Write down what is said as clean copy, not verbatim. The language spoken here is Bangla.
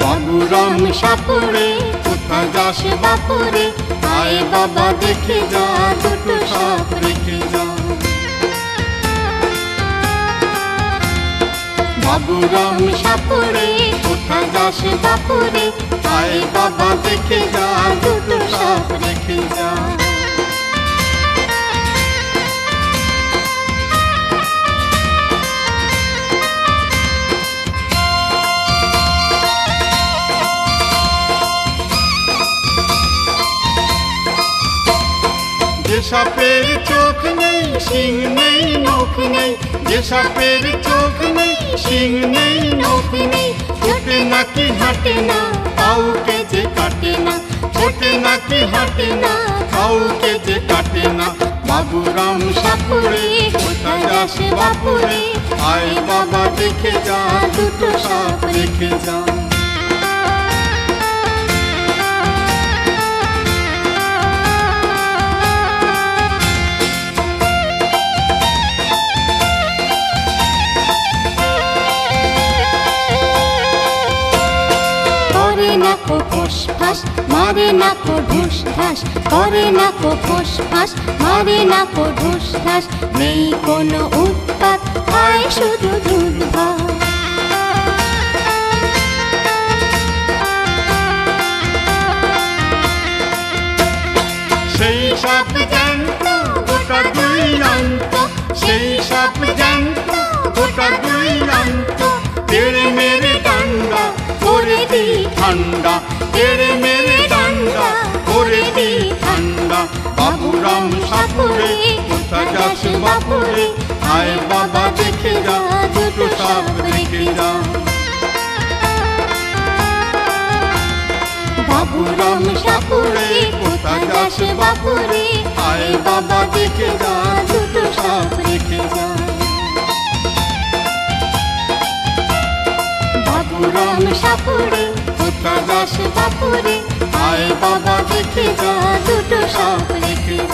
বাবুরাম সাপুরে কোথায় যাস বাপুরে, আয় বাবা দেখে যা দুটো সাপ রেখে যা। বাবুরাম সাপুরে কোথায় যাস বাপুরে, আয় বাবা দেখে যা দুটো সাপ রেখে যা। যে সাপের চোখ নেই শিং নেই নখ নেই, যে সাপের চোখ নেই শিং নেই নখ নেই, ছোটে নাকি হাঁটে না কাউকে যে কাটে না, ছোটে নাকি হাঁটে না কাউকে যে কাটে না। বাবুরাম সাপুরে কোথায় যাস বাপুরে, আয় বাবা দেখে যা দুটো সাপ রেখে যা। ফোঁস মারে না কো ঢুস ঢাস, করে না কো ফোঁস ফাঁস মারে না কো ঢুস ঢাস, নেই কোনো উৎপাত খায় শুধু দুধ ভাত। সেই সাপ জ্যান্ত গোটা দুই অন্ত, সেই সাপ জ্যান্ত গোটা দুই অন্ত, তেড়ে মেরে ডান্ডা করে দি ঠান্ডা, তেড়ে মেরে ডান্ডা করে দি ঠান্ডা। বাবুরাম সাপুরে কোথায় যাস বাপুরে, আয় বাবা দেখে যা দুটো সাপ রেখে যা। বাবুরাম সাপুরে কোথায় যাস বাপুরে, আয় বাবা দেখে যা দুটো সাপ রেখে যা। বাবুরাম সাপুরে কোথায় যাস বাপুরে, আয় বাবা দেখে যা দুটো সাপ রেখে যা।